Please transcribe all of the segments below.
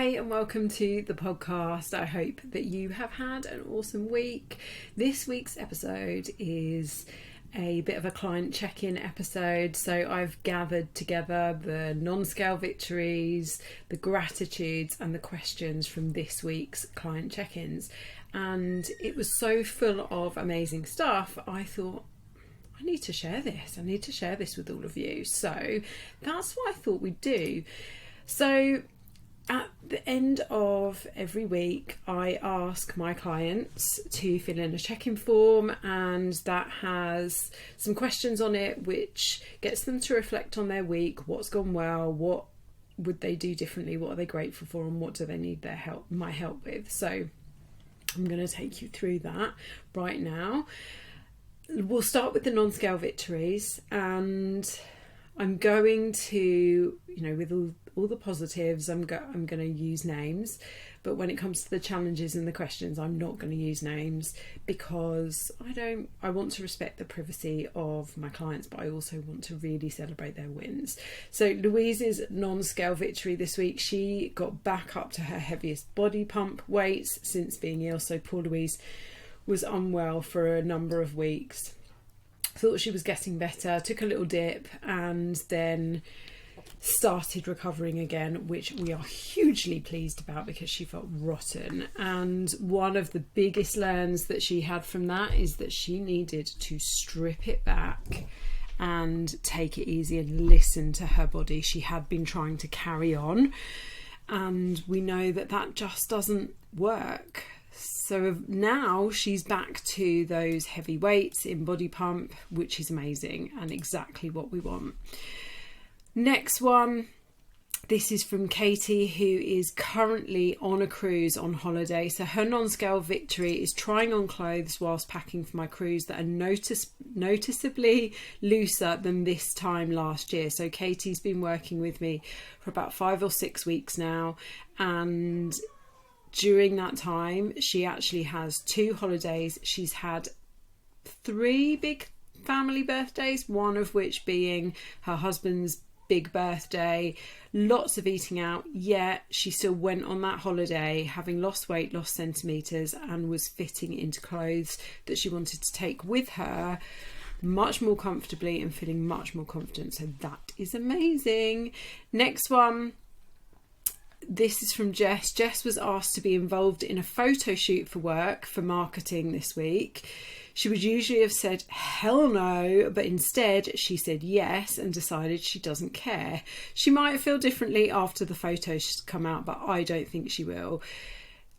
Hey and welcome to the podcast. I hope that you have had an awesome week. This week's episode is a bit of a client check-in episode. So I've gathered together the non-scale victories, the gratitudes and the questions from this week's client check-ins. And it was so full of amazing stuff. I thought, I need to share this. I need to share this with all of you. So that's what I thought we'd do. So at the end of every week, I ask my clients to fill in a check-in form, and that has some questions on it which gets them to reflect on their week, what's gone well, what would they do differently, what are they grateful for, and what do they need my help with. So I'm going to take you through that right now. We'll start with the non-scale victories, and I'm going to, with all the positives, I'm going to use names, but when it comes to the challenges and the questions, I'm not going to use names because I want to respect the privacy of my clients, but I also want to really celebrate their wins. So Louise's non-scale victory this week, she got back up to her heaviest body pump weights since being ill. So poor Louise was unwell for a number of weeks. Thought she was getting better, took a little dip, and then started recovering again, which we are hugely pleased about because she felt rotten. And one of the biggest learns that she had from that is that she needed to strip it back and take it easy and listen to her body. She had been trying to carry on, and we know that just doesn't work. So now she's back to those heavy weights in body pump, which is amazing and exactly what we want. Next one, this is from Katie, who is currently on a cruise on holiday. So her non-scale victory is trying on clothes whilst packing for my cruise that are noticeably looser than this time last year. So Katie's been working with me for about 5 or 6 weeks now, and during that time, she actually has 2 holidays. She's had 3 big family birthdays, one of which being her husband's big birthday, lots of eating out, yet she still went on that holiday having lost weight, lost centimetres, and was fitting into clothes that she wanted to take with her much more comfortably and feeling much more confident. So that is amazing. Next one. This is from Jess. Jess was asked to be involved in a photo shoot for work for marketing this week. She would usually have said hell no, but instead she said yes and decided she doesn't care. She might feel differently after the photos come out, but I don't think she will.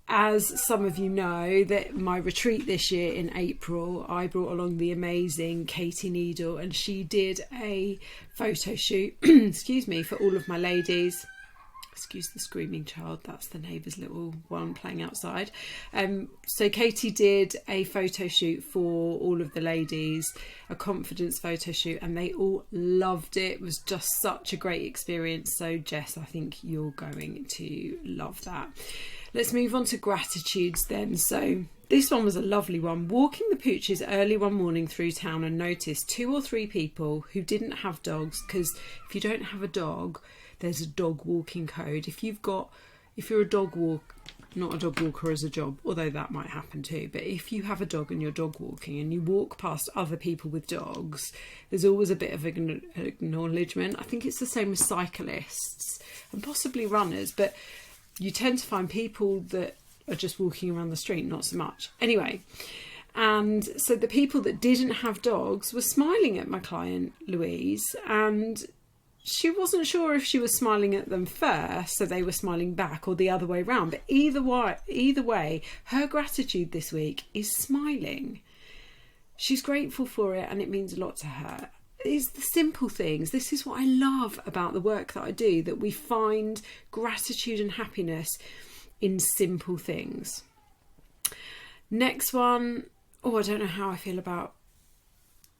As some of you know, that my retreat this year in April, I brought along the amazing Katie Needle, and she did a photo shoot, for all of my ladies. Excuse the screaming child, that's the neighbour's little one playing outside. So Katie did a photo shoot for all of the ladies, a confidence photo shoot, and they all loved it. It was just such a great experience. So Jess, I think you're going to love that. Let's move on to gratitudes then. So this one was a lovely one. Walking the pooches early one morning through town and noticed 2 or 3 people who didn't have dogs, because if you don't have a dog, there's a dog walking code. If you're a dog not a dog walker as a job, although that might happen too, but if you have a dog and you're dog walking and you walk past other people with dogs, there's always a bit of acknowledgement. I think it's the same with cyclists and possibly runners, but you tend to find people that are just walking around the street, not so much. Anyway, and so the people that didn't have dogs were smiling at my client Louise, and she wasn't sure if she was smiling at them first, so they were smiling back, or the other way around. But either way, her gratitude this week is smiling. She's grateful for it, and it means a lot to her. It's the simple things. This is what I love about the work that I do, that we find gratitude and happiness in simple things. Next one. Oh, I don't know how I feel about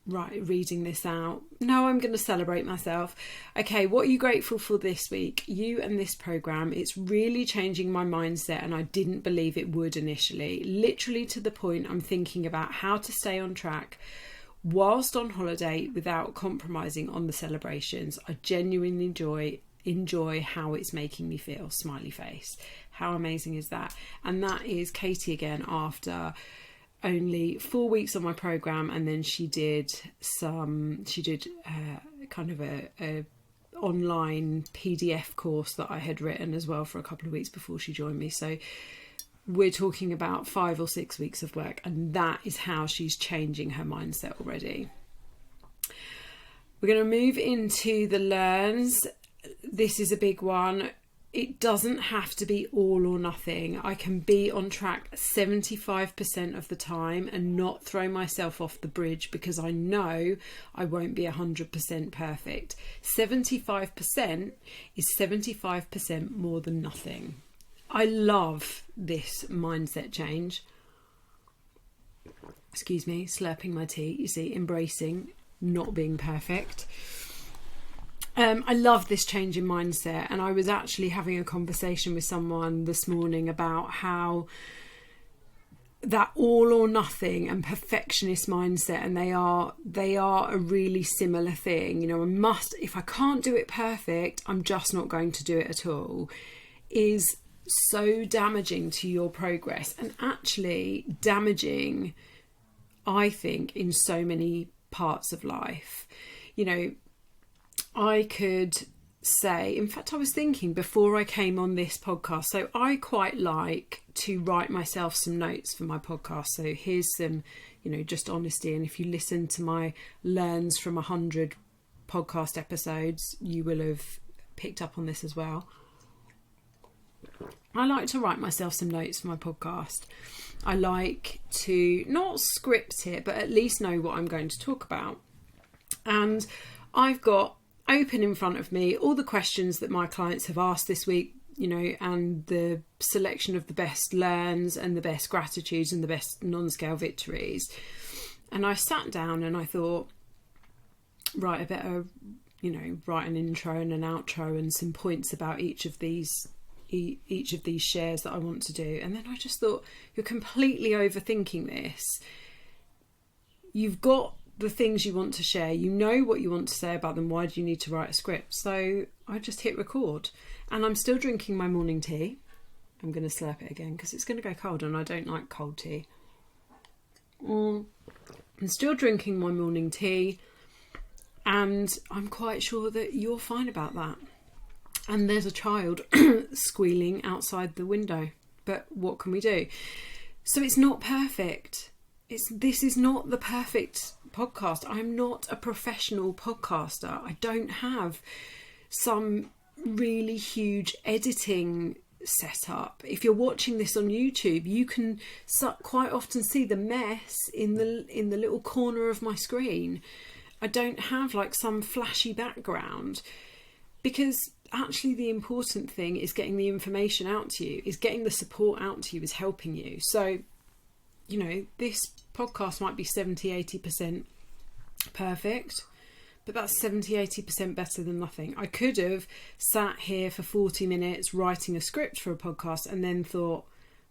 reading this out. No, I'm going to celebrate myself. Okay, what are you grateful for this week? You and this program. It's really changing my mindset, and I didn't believe it would initially. Literally to the point I'm thinking about how to stay on track whilst on holiday without compromising on the celebrations. I genuinely enjoy how it's making me feel. Smiley face. How amazing is that? And that is Katie again, after only 4 weeks on my program, and then she did kind of a online PDF course that I had written as well for a couple of weeks before she joined me. So we're talking about 5 or 6 weeks of work, and that is how she's changing her mindset already. We're going to move into the learns. This is a big one. It doesn't have to be all or nothing. I can be on track 75% of the time and not throw myself off the bridge, because I know I won't be 100% perfect. 75% is 75% more than nothing. I love this mindset change. Excuse me, slurping my tea. You see, embracing not being perfect. I love this change in mindset, and I was actually having a conversation with someone this morning about how that all or nothing and perfectionist mindset, and they are a really similar thing. You know, if I can't do it perfect, I'm just not going to do it at all, is so damaging to your progress, and actually damaging, I think, in so many parts of life. You know, I could say, in fact, I was thinking before I came on this podcast, so I quite like to write myself some notes for my podcast. So here's some, just honesty. And if you listen to my learns from 100 podcast episodes, you will have picked up on this as well. I like to write myself some notes for my podcast. I like to not script it, but at least know what I'm going to talk about. And I've got open in front of me all the questions that my clients have asked this week, and the selection of the best learns and the best gratitudes and the best non-scale victories. And I sat down and I thought, right, I better, write an intro and an outro and some points about each of these shares that I want to do. And then I just thought, you're completely overthinking this. You've got the things you want to share, you know what you want to say about them, why do you need to write a script? So I just hit record, and I'm still drinking my morning tea. I'm going to slurp it again because it's going to go cold, and I don't like cold tea. I'm still drinking my morning tea, and I'm quite sure that you're fine about that. And there's a child squealing outside the window, but what can we do? So it's not perfect. This is not the perfect podcast. I'm not a professional podcaster. I don't have some really huge editing setup. If you're watching this on YouTube, you can quite often see the mess in the little corner of my screen. I don't have like some flashy background, because actually the important thing is getting the information out to you, is getting the support out to you, is helping you. So, this podcast might be 70-80% perfect, but that's 70-80% better than nothing. I could have sat here for 40 minutes writing a script for a podcast and then thought,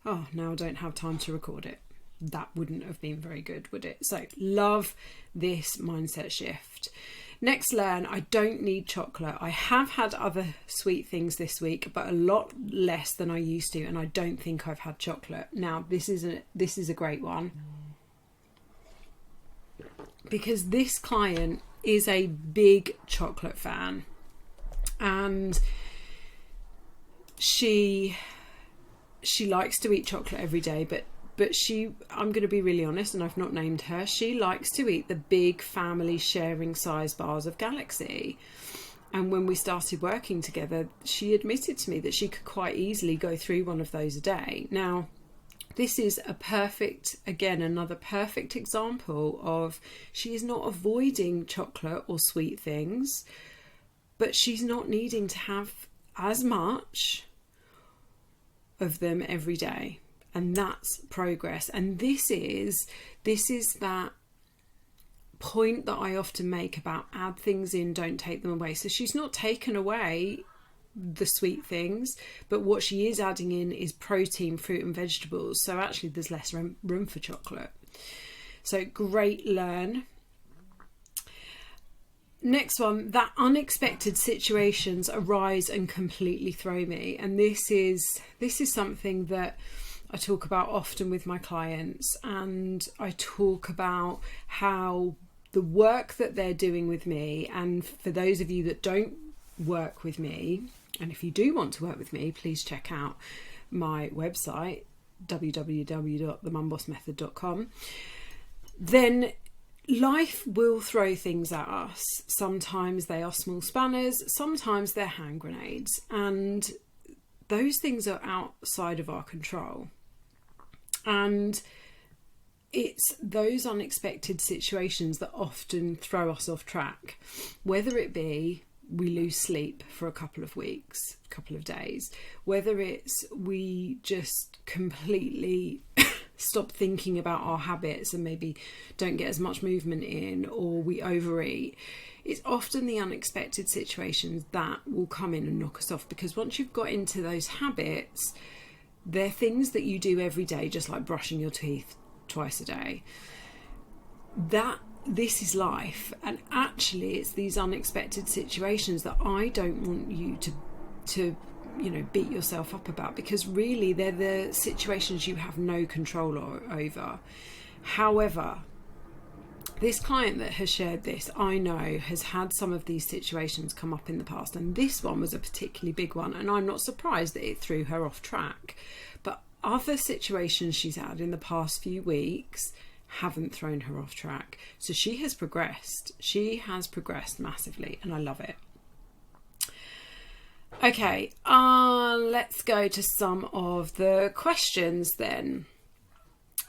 oh, now I don't have time to record it. That wouldn't have been very good, would it? So love this mindset shift. Next learn, I don't need chocolate. I have had other sweet things this week, but a lot less than I used to, and I don't think I've had chocolate. Now, this is a great one, because this client is a big chocolate fan, and she likes to eat chocolate every day, but I'm going to be really honest, and I've not named her, she likes to eat the big family sharing size bars of Galaxy. And when we started working together, she admitted to me that she could quite easily go through one of those a day. Now, this is another perfect example of, she is not avoiding chocolate or sweet things, but she's not needing to have as much of them every day. And that's progress. And this is that point that I often make about add things in, don't take them away. So she's not taken away the sweet things, but what she is adding in is protein, fruit and vegetables. So actually there's less room for chocolate. So great learn. next one, that unexpected situations arise and completely throw me. And this is something that I talk about often with my clients, and I talk about how the work that they're doing with me, and for those of you that don't work with me, and if you do want to work with me, please check out my website, www.themumbossmethod.com. Then life will throw things at us. Sometimes they are small spanners, sometimes they're hand grenades, and those things are outside of our control. And it's those unexpected situations that often throw us off track, whether it be we lose sleep for a couple of weeks, a couple of days, whether it's we just completely stop thinking about our habits and maybe don't get as much movement in, or we overeat. It's often the unexpected situations that will come in and knock us off, because once you've got into those habits, they're things that you do every day, just like brushing your teeth twice a day. This is life, and actually it's these unexpected situations that I don't want you to beat yourself up about, because really they're the situations you have no control over. However, this client that has shared this, I know, has had some of these situations come up in the past, and this one was a particularly big one, and I'm not surprised that it threw her off track. But other situations she's had in the past few weeks haven't thrown her off track. So she has progressed. She has progressed massively, and I love it. Okay, let's go to some of the questions then.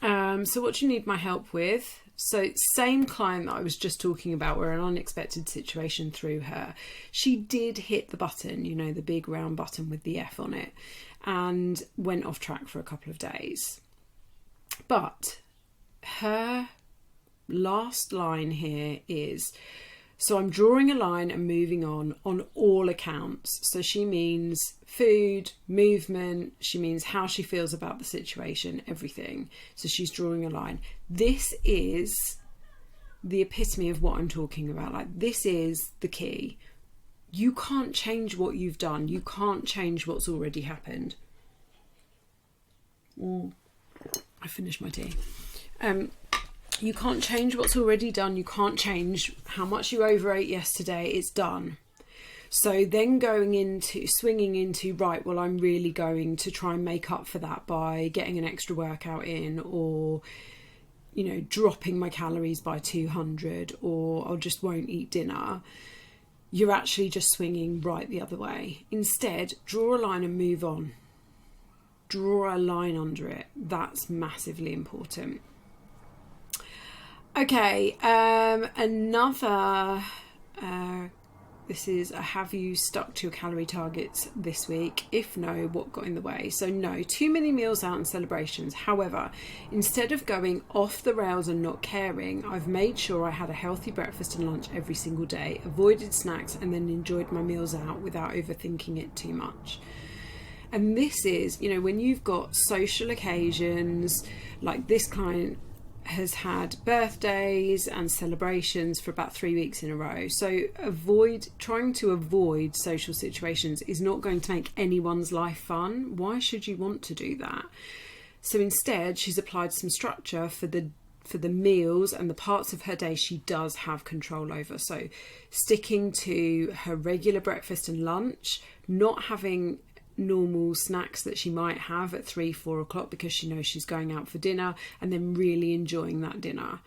So what do you need my help with? So same client that I was just talking about, where an unexpected situation threw her. She did hit the button, the big round button with the F on it, and went off track for a couple of days. But her last line here is, so I'm drawing a line and moving on all accounts. So she means food, movement, she means how she feels about the situation, everything. So she's drawing a line. This is the epitome of what I'm talking about. Like, this is the key. You can't change what you've done. You can't change what's already happened. I finished my tea. You can't change what's already done. You can't change how much you overate yesterday. It's done. So then swinging into, right, well, I'm really going to try and make up for that by getting an extra workout in, or, dropping my calories by 200, or I just won't eat dinner. You're actually just swinging right the other way. Instead, draw a line and move on. Draw a line under it. That's massively important. Okay, another, this is, have you stuck to your calorie targets this week? If no, what got in the way? So no, too many meals out and celebrations. However, instead of going off the rails and not caring, I've made sure I had a healthy breakfast and lunch every single day, avoided snacks, and then enjoyed my meals out without overthinking it too much. And this is, when you've got social occasions, like this client has had birthdays and celebrations for about 3 weeks in a row. So trying to avoid social situations is not going to make anyone's life fun. Why should you want to do that? So instead, she's applied some structure for the meals and the parts of her day she does have control over. So sticking to her regular breakfast and lunch, not having normal snacks that she might have at 3-4 o'clock because she knows she's going out for dinner, and then really enjoying that dinner.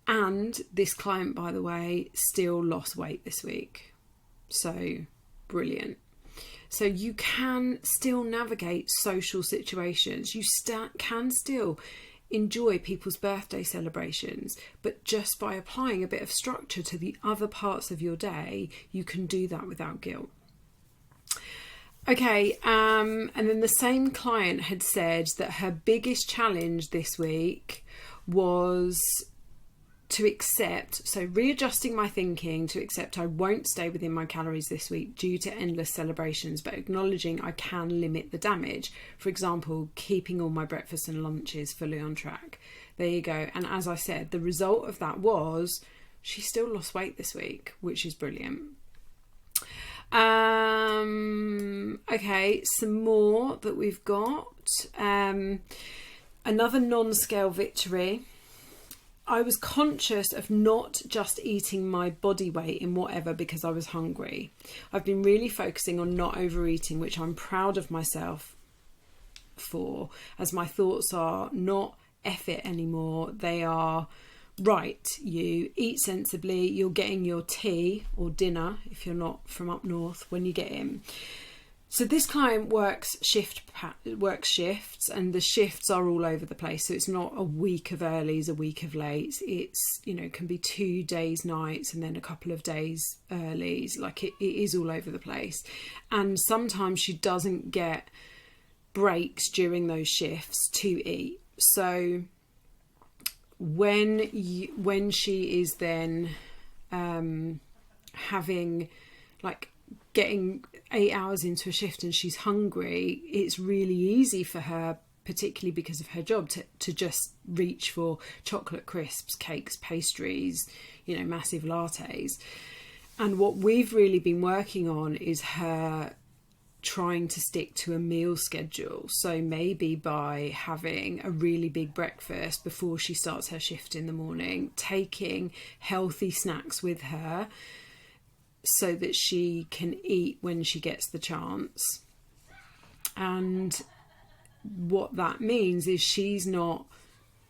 And this client, by the way, still lost weight this week. So brilliant. So you can still navigate social situations. You can still enjoy people's birthday celebrations, but just by applying a bit of structure to the other parts of your day, you can do that without guilt. Okay, and then the same client had said that her biggest challenge this week was to accept, so readjusting my thinking to accept I won't stay within my calories this week due to endless celebrations, but acknowledging I can limit the damage. For example, keeping all my breakfast and lunches fully on track. There you go. And as I said, the result of that was she still lost weight this week, which is brilliant. Okay, some more that we've got. Another non-scale victory. I was conscious of not just eating my body weight in whatever because I was hungry. I've been really focusing on not overeating, which I'm proud of myself for, as my thoughts are not F it anymore. They are, right, you eat sensibly, you're getting your tea or dinner if you're not from up north when you get in. So this client works shifts, and the shifts are all over the place. So it's not a week of earlies, a week of lates. It's, can be 2 days nights and then a couple of days earlies. Like it is all over the place. And sometimes she doesn't get breaks during those shifts to eat. So when she is then having getting 8 hours into a shift and she's hungry, it's really easy for her, particularly because of her job, to just reach for chocolate crisps, cakes, pastries, massive lattes. And what we've really been working on is her trying to stick to a meal schedule. So maybe by having a really big breakfast before she starts her shift in the morning, taking healthy snacks with her so that she can eat when she gets the chance. And what that means is she's not,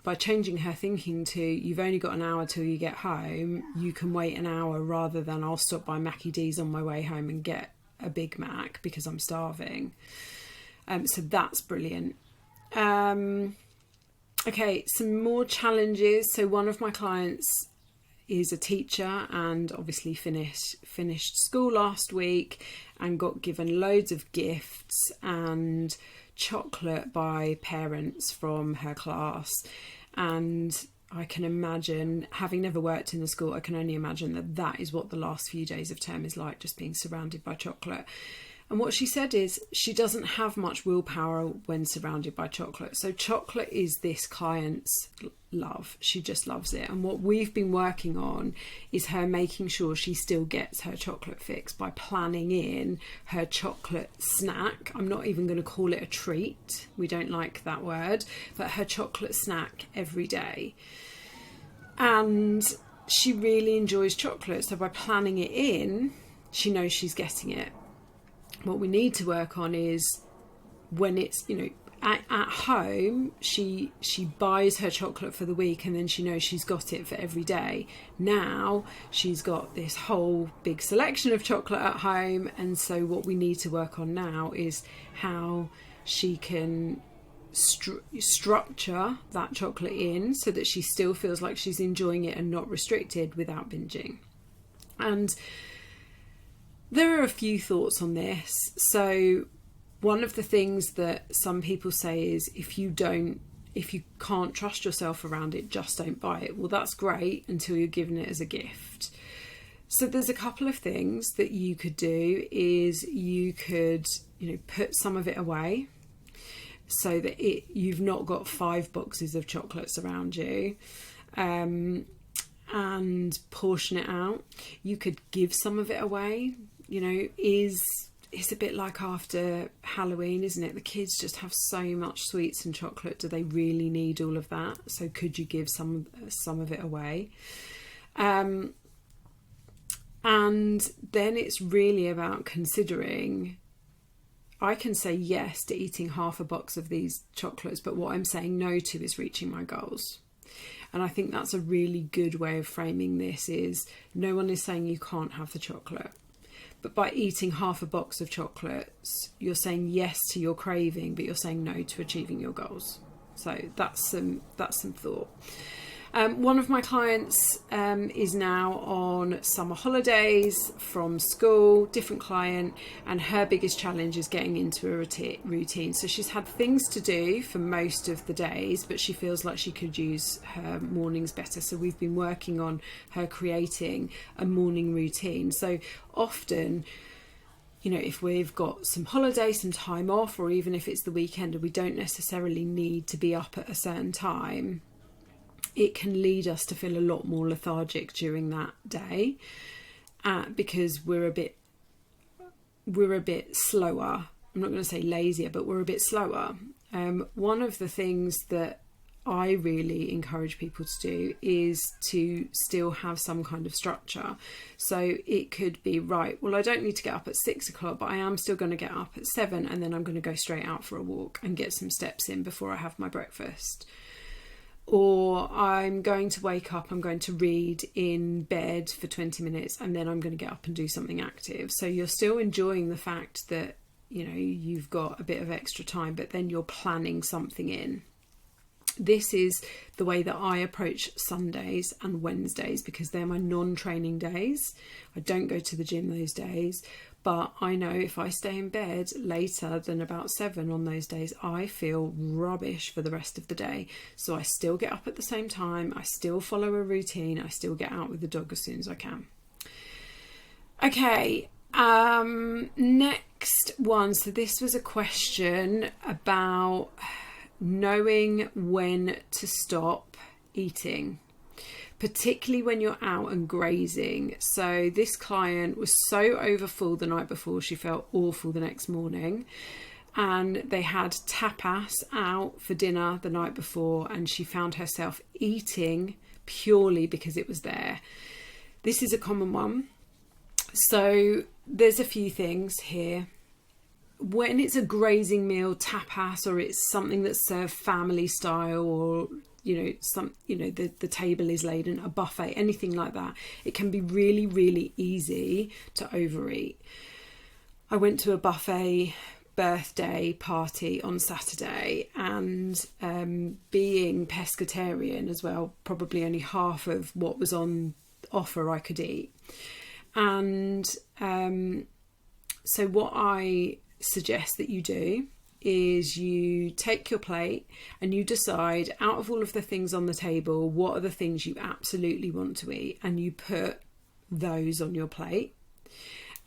by changing her thinking to, you've only got an hour till you get home, you can wait an hour, rather than I'll stop by Mackie D's on my way home and get a Big Mac because I'm starving. So that's brilliant. Okay, some more challenges. So one of my clients is a teacher and obviously finished school last week and got given loads of gifts and chocolate by parents from her class. And I can imagine, having never worked in the school, I can only imagine that is what the last few days of term is like, just being surrounded by chocolate. And what she said is she doesn't have much willpower when surrounded by chocolate. So chocolate is this client's love. She just loves it. And what we've been working on is her making sure she still gets her chocolate fix by planning in her chocolate snack. I'm not even going to call it a treat. We don't like that word, but her chocolate snack every day. And she really enjoys chocolate. So by planning it in, she knows she's getting it. What we need to work on is when it's, at home, she buys her chocolate for the week and then she knows she's got it for every day. Now she's got this whole big selection of chocolate at home. And so what we need to work on now is how she can structure that chocolate in so that she still feels like she's enjoying it and not restricted without binging. And there are a few thoughts on this. So one of the things that some people say is if you can't trust yourself around it, just don't buy it. Well, that's great until you're given it as a gift. So there's a couple of things that you could do. Is you could, put some of it away so that you've not got 5 boxes of chocolates around you. And portion it out. You could give some of it away. It's a bit like after Halloween, isn't it? The kids just have so much sweets and chocolate. Do they really need all of that? So could you give some of it away? And then it's really about considering, I can say yes to eating half a box of these chocolates, but what I'm saying no to is reaching my goals. And I think that's a really good way of framing this, is no one is saying you can't have the chocolate. But by eating half a box of chocolates, you're saying yes to your craving, but you're saying no to achieving your goals. So that's some thought. One of my clients is now on summer holidays from school, different client, and her biggest challenge is getting into a routine. So she's had things to do for most of the days, but she feels like she could use her mornings better. So we've been working on her creating a morning routine. So often, if we've got some holiday, some time off, or even if it's the weekend and we don't necessarily need to be up at a certain time, it can lead us to feel a lot more lethargic during that day, because we're a bit slower. I'm not going to say lazier, but we're a bit slower. One of the things that I really encourage people to do is to still have some kind of structure. So it could be, right, well, I don't need to get up at 6 o'clock, but I am still going to get up at 7, and then I'm going to go straight out for a walk and get some steps in before I have my breakfast. Or I'm going to wake up, I'm going to read in bed for 20 minutes, and then I'm going to get up and do something active. So you're still enjoying the fact that, you've got a bit of extra time, but then you're planning something in. This is the way that I approach Sundays and Wednesdays, because they're my non-training days. I don't go to the gym those days, but I know if I stay in bed later than about 7 on those days, I feel rubbish for the rest of the day. So I still get up at the same time. I still follow a routine. I still get out with the dog as soon as I can. Okay. Next one. So this was a question about knowing when to stop eating, particularly when you're out and grazing. So this client was so overfull the night before, she felt awful the next morning, and they had tapas out for dinner the night before, and she found herself eating purely because it was there. This is a common one. So there's a few things here. When it's a grazing meal, tapas, or it's something that's served family style, or the table is laid in a buffet, anything like that, it can be really, really easy to overeat. I went to a buffet birthday party on Saturday, and being pescatarian as well, probably only half of what was on offer I could eat. And so what I suggest that you do is you take your plate and you decide, out of all of the things on the table, what are the things you absolutely want to eat, and you put those on your plate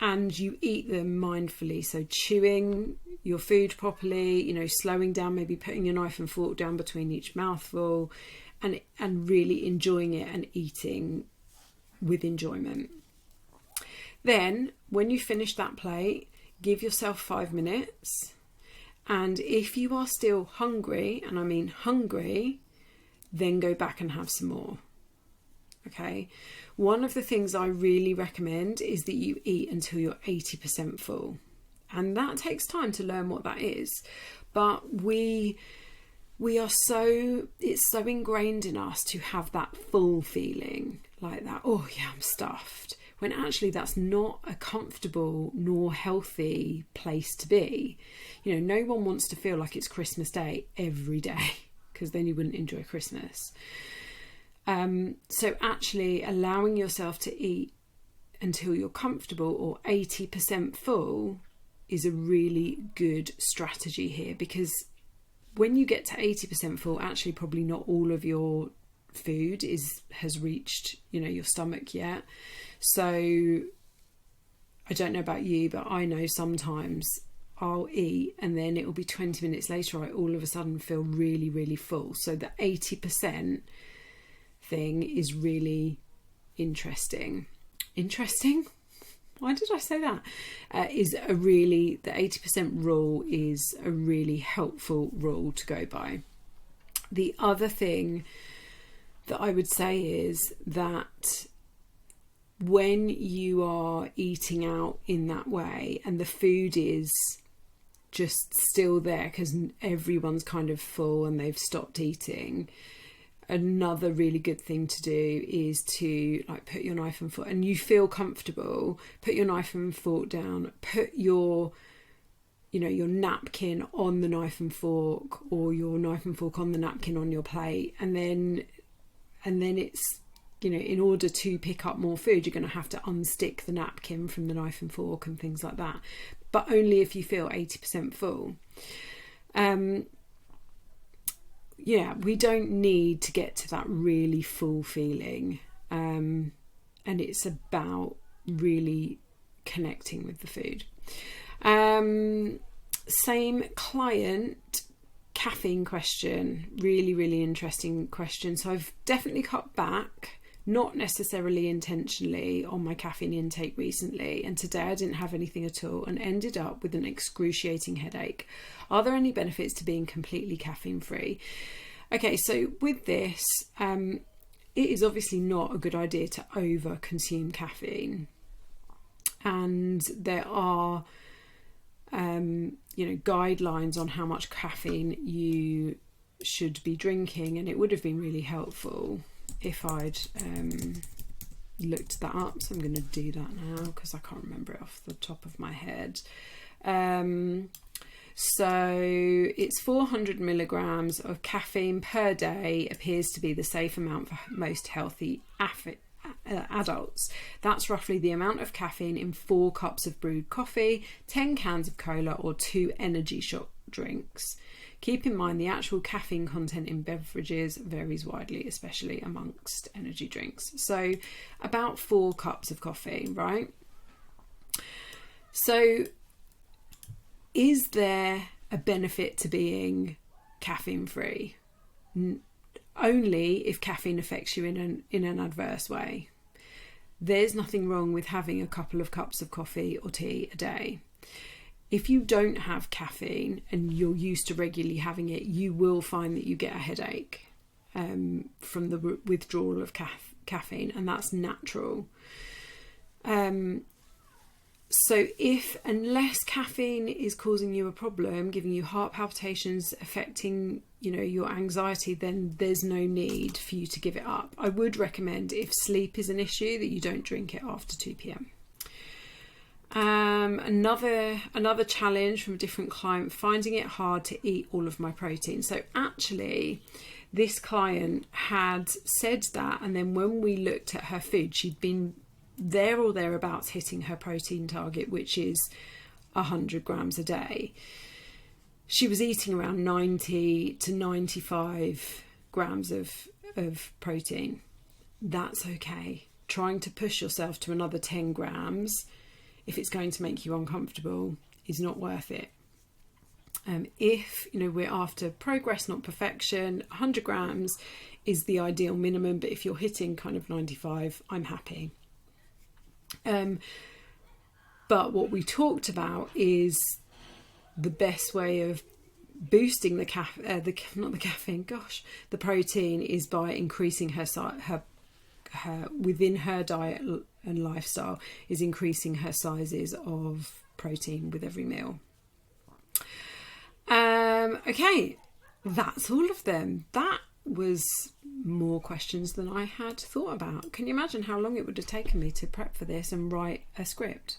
and you eat them mindfully. So chewing your food properly, slowing down, maybe putting your knife and fork down between each mouthful, and really enjoying it and eating with enjoyment. Then when you finish that plate, give yourself 5 minutes, and if you are still hungry, and I mean hungry, then go back and have some more. Okay. One of the things I really recommend is that you eat until you're 80% full, and that takes time to learn what that is, but it's so ingrained in us to have that full feeling, like that, oh yeah, I'm stuffed, when actually that's not a comfortable nor healthy place to be. No one wants to feel like it's Christmas Day every day, because then you wouldn't enjoy Christmas. So actually allowing yourself to eat until you're comfortable or 80% full is a really good strategy here, because when you get to 80% full, actually probably not all of your food has reached your stomach yet. So I don't know about you, but I know sometimes I'll eat and then it will be 20 minutes later I all of a sudden feel really, really full. So the 80% thing is really interesting. Why did I say that? The 80% rule is a really helpful rule to go by. The other thing that I would say is that when you are eating out in that way and the food is just still there because everyone's kind of full and they've stopped eating, another really good thing to do is to put your knife and fork, and you feel comfortable, put your knife and fork down, put your napkin on the knife and fork, or your knife and fork on the napkin on your plate, and then it's, in order to pick up more food, you're going to have to unstick the napkin from the knife and fork and things like that, but only if you feel 80% full. We don't need to get to that really full feeling, and it's about really connecting with the food. Same client, caffeine question, really, really interesting question. So I've definitely cut back, not necessarily intentionally, on my caffeine intake recently. And today I didn't have anything at all and ended up with an excruciating headache. Are there any benefits to being completely caffeine free? Okay, so with this, it is obviously not a good idea to over consume caffeine. And there are guidelines on how much caffeine you should be drinking, and it would have been really helpful if I'd looked that up. So I'm going to do that now because I can't remember it off the top of my head. So it's 400 milligrams of caffeine per day appears to be the safe amount for most healthy adults. That's roughly the amount of caffeine in 4 cups of brewed coffee, 10 cans of cola, or 2 energy shot drinks. Keep in mind the actual caffeine content in beverages varies widely, especially amongst energy drinks. So about 4 cups of coffee, right? So is there a benefit to being caffeine free? Only if caffeine affects you in an adverse way. There's nothing wrong with having a couple of cups of coffee or tea a day. If you don't have caffeine and you're used to regularly having it, you will find that you get a headache from the withdrawal of caffeine, and that's natural. So unless caffeine is causing you a problem, giving you heart palpitations, affecting, your anxiety, then there's no need for you to give it up. I would recommend, if sleep is an issue, that you don't drink it after 2 p.m. Another challenge from a different client, finding it hard to eat all of my protein. So actually, this client had said that, and then when we looked at her food, she'd been there or thereabouts hitting her protein target, which is 100 grams a day. She was eating around 90 to 95 grams of protein. That's okay. Trying to push yourself to another 10 grams, if it's going to make you uncomfortable, is not worth it. If we're after progress, not perfection, 100 grams is the ideal minimum, but if you're hitting kind of 95, I'm happy. But what we talked about is the best way of boosting the protein is by increasing her within her diet and lifestyle, is increasing her sizes of protein with every meal. Okay, that's all of them. That was more questions than I had thought about. Can you imagine how long it would have taken me to prep for this and write a script?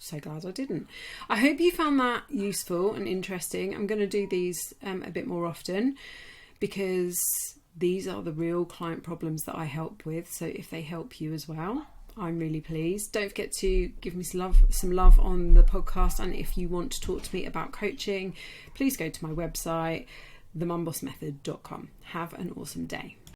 So glad I didn't. I hope you found that useful and interesting. I'm going to do these a bit more often because these are the real client problems that I help with. So if they help you as well, I'm really pleased. Don't forget to give me some love on the podcast. And if you want to talk to me about coaching, please go to my website, themumbossmethod.com. Have an awesome day.